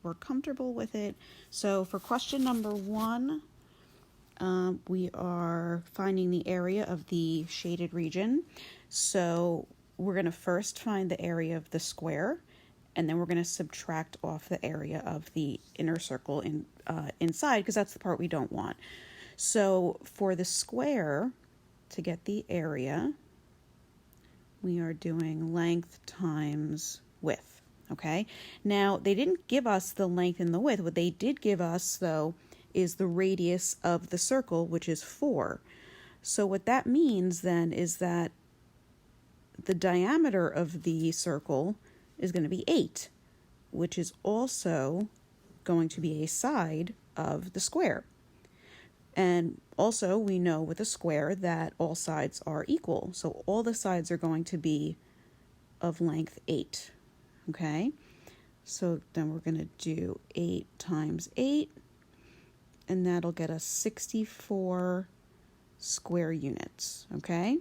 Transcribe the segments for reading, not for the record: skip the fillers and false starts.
we're comfortable with it. So for question number 1, we are finding the area of the shaded region. So we're going to first find the area of the square, and then we're going to subtract off the area of the inner circle inside, because that's the part we don't want. So for the square, to get the area, we are doing length times width, okay? Now, they didn't give us the length and the width. What they did give us, though, is the radius of the circle, which is 4. So what that means then is that the diameter of the circle is going to be 8, which is also going to be a side of the square. And also we know with a square that all sides are equal. So all the sides are going to be of length 8, okay? So then we're going to do 8 times 8, and that'll get us 64 square units, okay?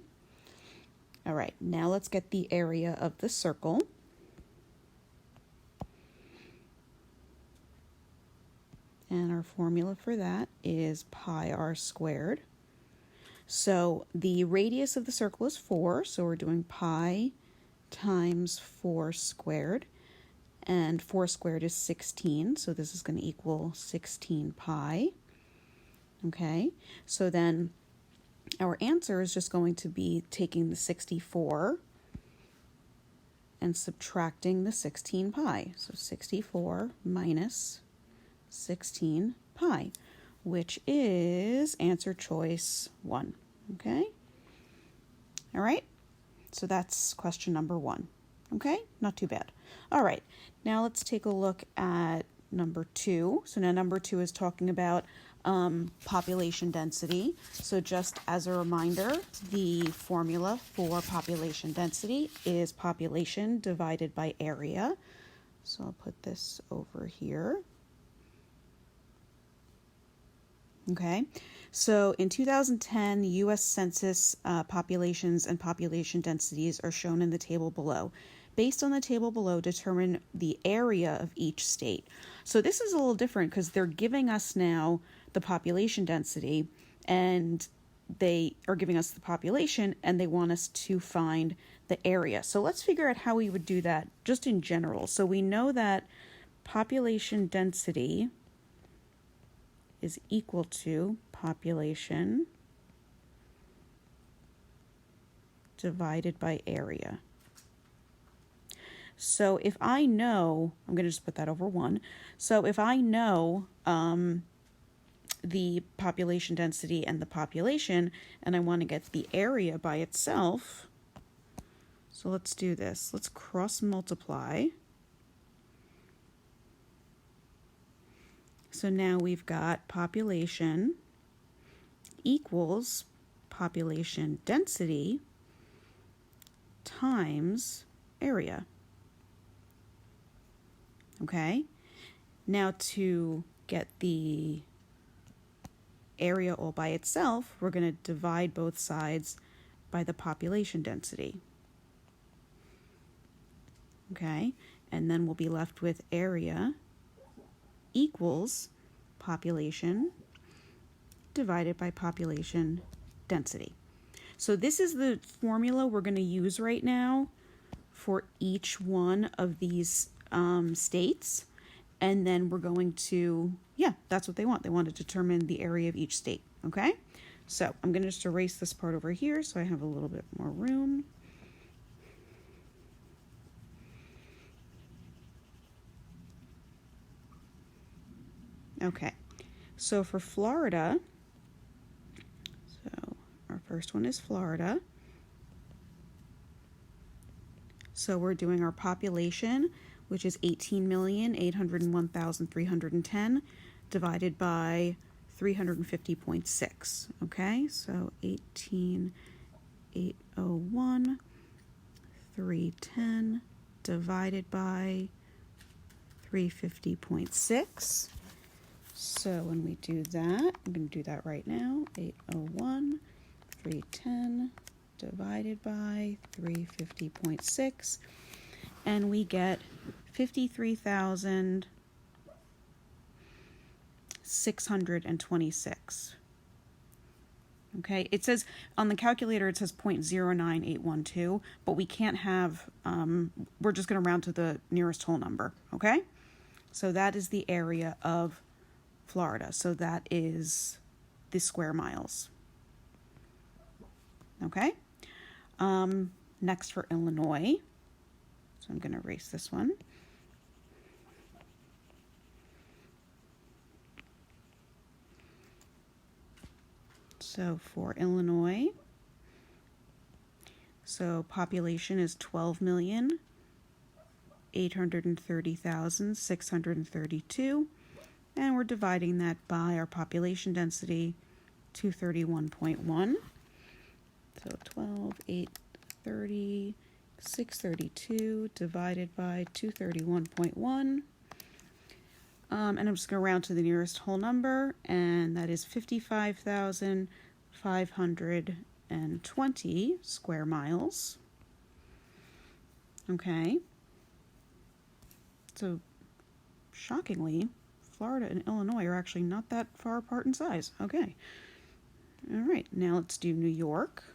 All right, now let's get the area of the circle. And our formula for that is pi r squared. So the radius of the circle is 4, so we're doing pi times 4 squared. And 4 squared is 16, so this is going to equal 16 pi. Okay, so then our answer is just going to be taking the 64 and subtracting the 16 pi. So 64 minus 16 pi, which is answer choice 1. Okay? All right, so that's question number 1. Okay, not too bad. All right, now let's take a look at number 2. So now number 2 is talking about population density. So just as a reminder, the formula for population density is population divided by area. So I'll put this over here. Okay, so in 2010, the U.S. Census populations and population densities are shown in the table below. Based on the table below, determine the area of each state. So this is a little different because they're giving us now the population density, and they are giving us the population, and they want us to find the area. So let's figure out how we would do that just in general. So we know that population density is equal to population divided by area. So if I know, I'm going to just put that over 1. So if I know the population density and the population, and I want to get the area by itself, so let's do this. Let's cross multiply. So now we've got population equals population density times area. Okay, now to get the area all by itself, we're going to divide both sides by the population density. Okay, and then we'll be left with area equals population divided by population density. So this is the formula we're going to use right now for each one of these states, and then we're going to, that's what they want. They want to determine the area of each state, okay? So I'm going to just erase this part over here so I have a little bit more room. Okay, so for Florida, so our first one is Florida. So we're doing our population, which is 18,801,310 divided by 350.6. Okay, so 18,801,310 divided by 350.6. So when we do that, I'm going to do that right now. 801,310 divided by 350.6. And we get 53,000 626. Okay, it says on the calculator, it says 0.09812, but we can't have, we're just going to round to the nearest whole number. Okay, so that is the area of Florida. So that is the square miles. Okay, next for Illinois. So I'm going to erase this one. So for Illinois, so population is 12,830,632, and we're dividing that by our population density, 231.1. So 12,830,632 divided by 231.1. And I'm just going to round to the nearest whole number, and that is 55,520 square miles. Okay. So, shockingly, Florida and Illinois are actually not that far apart in size. Okay. All right, now let's do New York.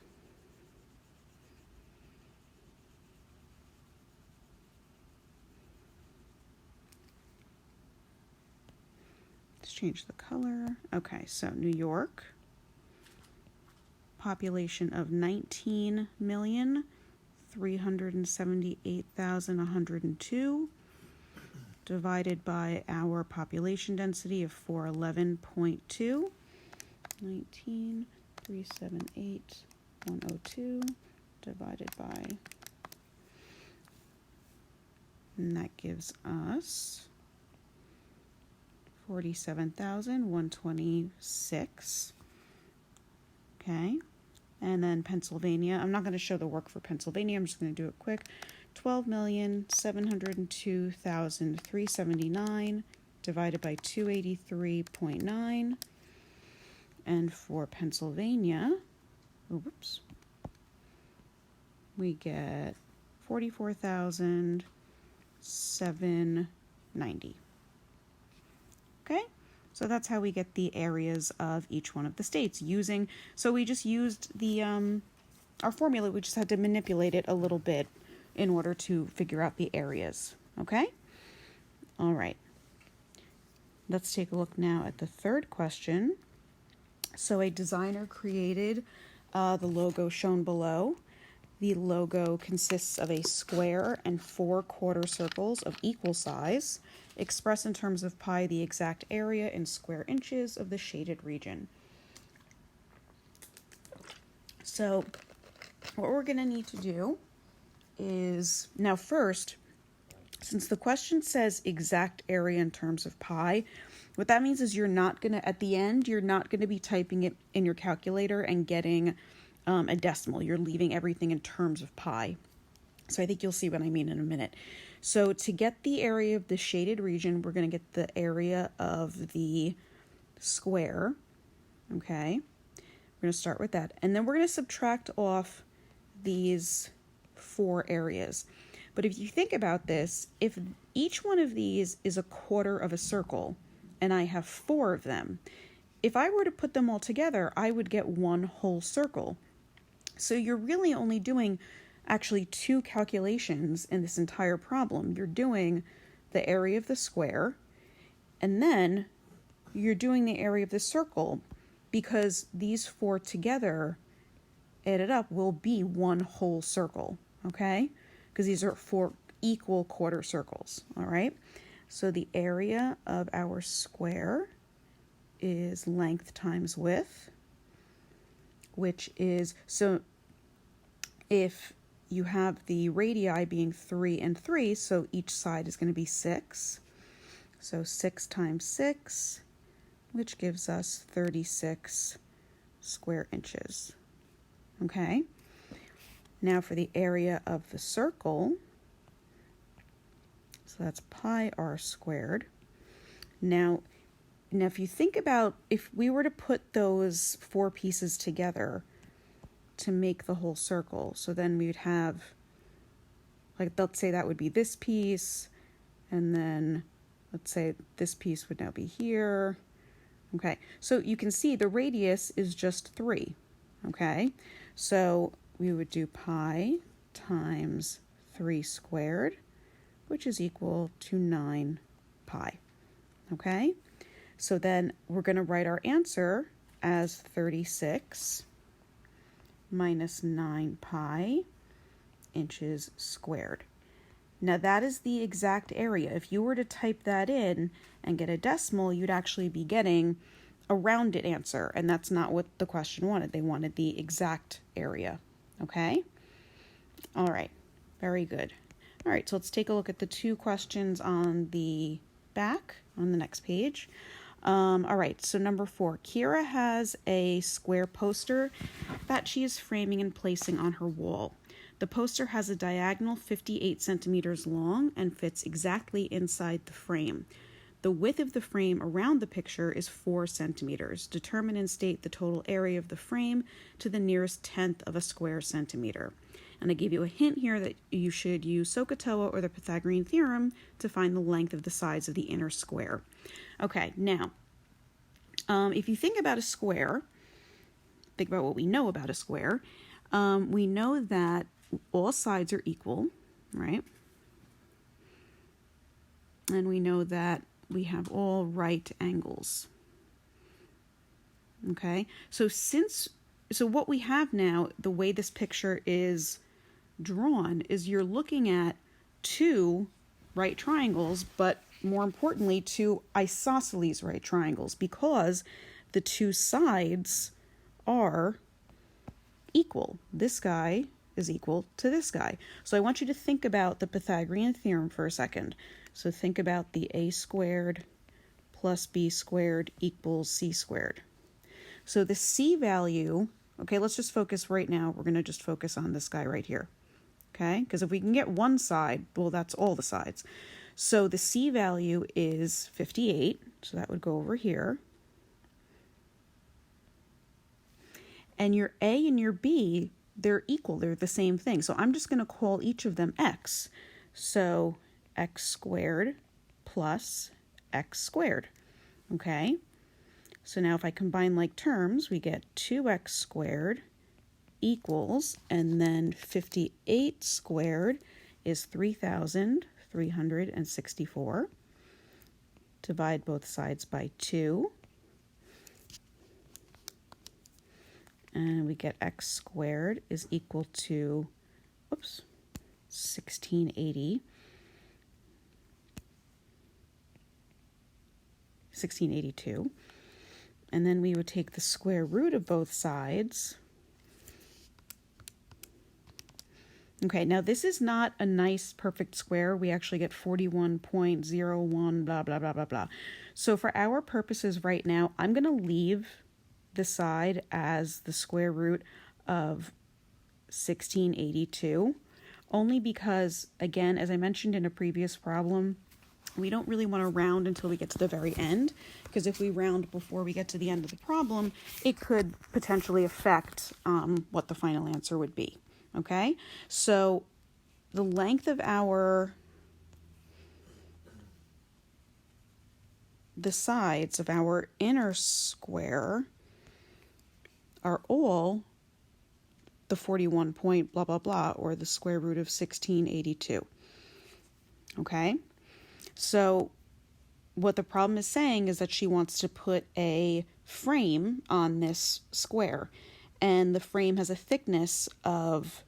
Change the color. Okay, so New York, population of 19,378,102 divided by our population density of 411.2. 19,378,102 divided by, and that gives us 47,126. Okay. And then Pennsylvania. I'm not going to show the work for Pennsylvania. I'm just going to do it quick. 12,702,379 divided by 283.9. And for Pennsylvania, we get 44,790. Okay, so that's how we get the areas of each one of the states using, so we just used the, our formula, we just had to manipulate it a little bit in order to figure out the areas. Okay, all right. Let's take a look now at the third question. So a designer created the logo shown below. The logo consists of a square and 4 quarter circles of equal size, expressed in terms of pi, the exact area in square inches of the shaded region. So what we're going to need to do is, now first, since the question says exact area in terms of pi, what that means is you're not going to, at the end, you're not going to be typing it in your calculator and getting a decimal. You're leaving everything in terms of pi. So I think you'll see what I mean in a minute. So to get the area of the shaded region, we're going to get the area of the square. Okay. We're going to start with that. And then we're going to subtract off these 4 areas. But if you think about this, if each one of these is a quarter of a circle, and I have 4 of them, if I were to put them all together, I would get one whole circle. So you're really only doing actually 2 calculations in this entire problem. You're doing the area of the square, and then you're doing the area of the circle, because these 4 together added up will be one whole circle, okay? Because these are 4 equal quarter circles, all right? So the area of our square is length times width, which is, so if you have the radii being 3 and 3, so each side is going to be 6. So 6 times 6, which gives us 36 square inches. Okay. Now for the area of the circle, so that's pi r squared. Now if you think about, if we were to put those 4 pieces together to make the whole circle, so then we would have, like, let's say that would be this piece, and then let's say this piece would now be here, Okay, so you can see the radius is just 3. Okay, so we would do pi times 3 squared, which is equal to 9 pi. Okay, so then we're going to write our answer as 36 minus 9 pi inches squared. Now that is the exact area. If you were to type that in and get a decimal, you'd actually be getting a rounded answer, and that's not what the question wanted. They wanted the exact area. Okay? All right. Very good. All right, so let's take a look at the 2 questions on the back on the next page. All right, so number 4, Kira has a square poster that she is framing and placing on her wall. The poster has a diagonal 58 centimeters long and fits exactly inside the frame. The width of the frame around the picture is 4 centimeters. Determine and state the total area of the frame to the nearest tenth of a square centimeter. And I gave you a hint here that you should use SOHCAHTOA or the Pythagorean theorem to find the length of the sides of the inner square. Okay, now, if you think about a square, think about what we know about a square. We know that all sides are equal, right? And we know that we have all right angles. Okay, so what we have now, the way this picture is drawn, is you're looking at 2 right triangles, but more importantly, 2 isosceles right triangles, because the 2 sides are equal. This guy is equal to this guy. So I want you to think about the Pythagorean theorem for a second. So think about the a squared plus b squared equals c squared. So the c value, okay, let's just focus right now. We're going to just focus on this guy right here. Okay, because if we can get one side, well, that's all the sides. So the c value is 58. So that would go over here. And your a and your b, they're equal. They're the same thing. So I'm just going to call each of them x. So x squared plus x squared. Okay? So now if I combine like terms, we get 2x squared equals, and then 58 squared is 3,364. Divide both sides by 2. And we get x squared is equal to, 1680. 1682. And then we would take the square root of both sides. Okay, now this is not a nice perfect square. We actually get 41.01 blah, blah, blah, blah, blah. So for our purposes right now, I'm going to leave the side as the square root of 1682, only because, again, as I mentioned in a previous problem, we don't really want to round until we get to the very end, because if we round before we get to the end of the problem, it could potentially affect what the final answer would be. Okay, so the length of the sides of our inner square are all the 41 point blah, blah, blah, or the square root of 1682. Okay, so what the problem is saying is that she wants to put a frame on this square, and the frame has a thickness of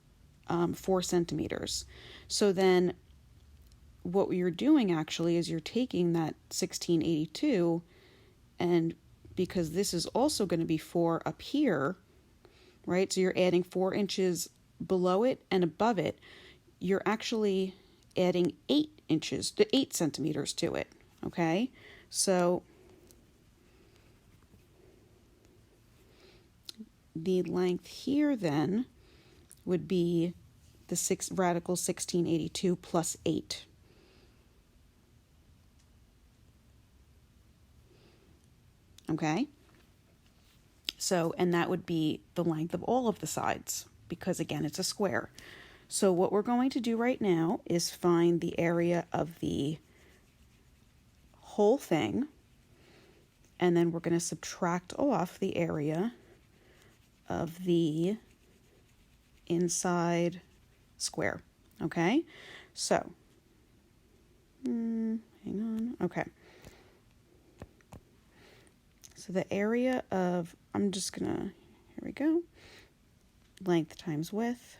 4 centimeters. So then what you're doing actually is you're taking that 1682, and because this is also going to be 4 up here, right? So you're adding 4 inches below it and above it. You're actually adding 8 centimeters to it, okay? So the length here then would be the radical 1682 plus 8. Okay? So, and that would be the length of all of the sides, because again, it's a square. So what we're going to do right now is find the area of the whole thing, And then we're going to subtract off the area of the inside square. Okay, so, hang on, okay. So the area of, I'm just gonna, here we go, length times width.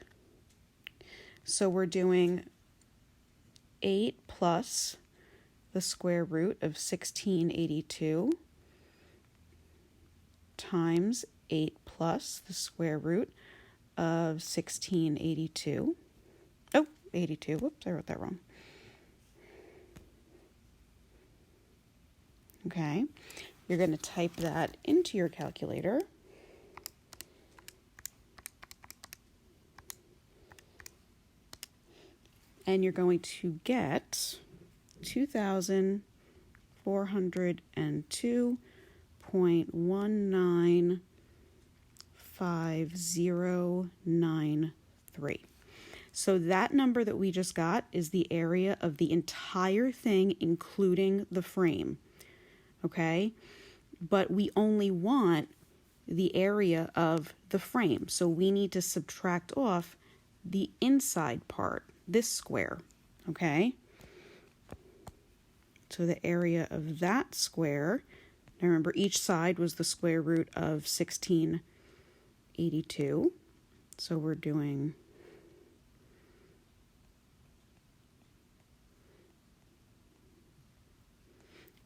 So we're doing 8 plus the square root of 1682 times 8 plus the square root of 1682. Oh, 82. Whoops, I wrote that wrong. Okay, you're going to type that into your calculator. And you're going to get 2,402.195093. So that number that we just got is the area of the entire thing, including the frame. Okay? But we only want the area of the frame. So we need to subtract off the inside part, this square. Okay? So the area of that square, now remember each side was the square root of 1682. So we're doing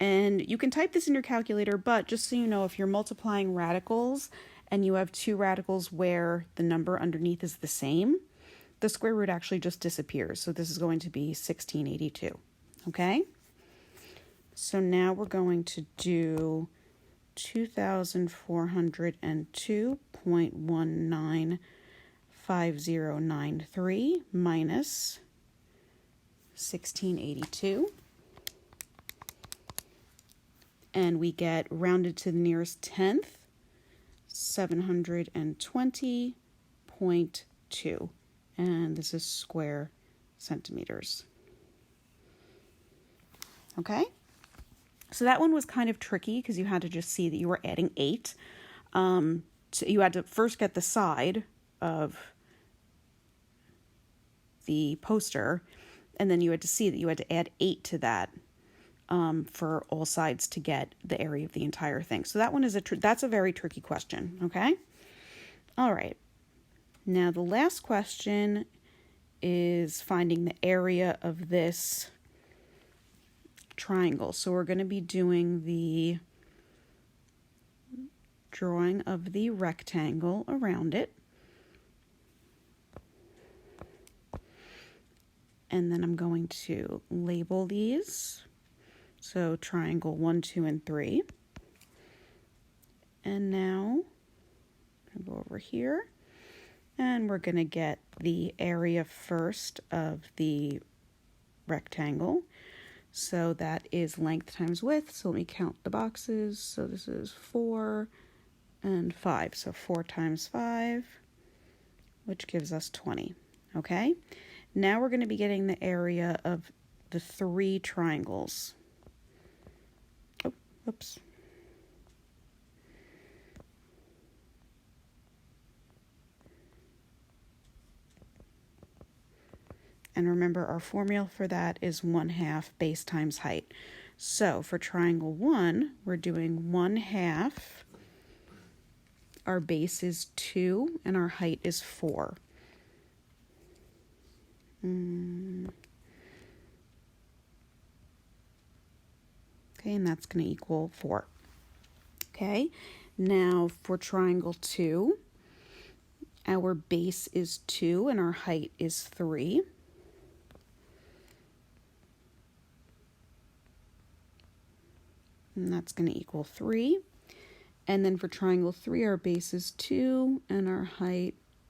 and you can type this in your calculator, but just so you know, if you're multiplying radicals and you have two radicals where the number underneath is the same, the square root actually just disappears. So this is going to be 1682. Okay? So now we're going to do 2,402.195093 minus 1682. And we get rounded to the nearest tenth, 720.2. And this is square centimeters. Okay? So that one was kind of tricky because you had to just see that you were adding 8. So you had to first get the side of the poster, and then you had to see that you had to add 8 to that for all sides to get the area of the entire thing. So that one is that's a very tricky question, okay? All right. Now the last question is finding the area of this triangle. So we're going to be doing the drawing of the rectangle around it. And then I'm going to label these. So triangle 1, 2, and 3. And now I'll go over here. And we're going to get the area first of the rectangle. So that is length times width. So let me count the boxes. So this is 4 and 5. So 4 times 5, which gives us 20. Okay? Now we're going to be getting the area of the 3 triangles. Oh, oops. And remember, our formula for that is 1/2 base times height. So for triangle 1, we're doing 1/2. Our base is 2 and our height is 4. Okay, and that's going to equal 4. Okay, now for triangle 2, our base is 2 and our height is 3. And that's going to equal 3. And then for triangle 3, our base is 2 and our height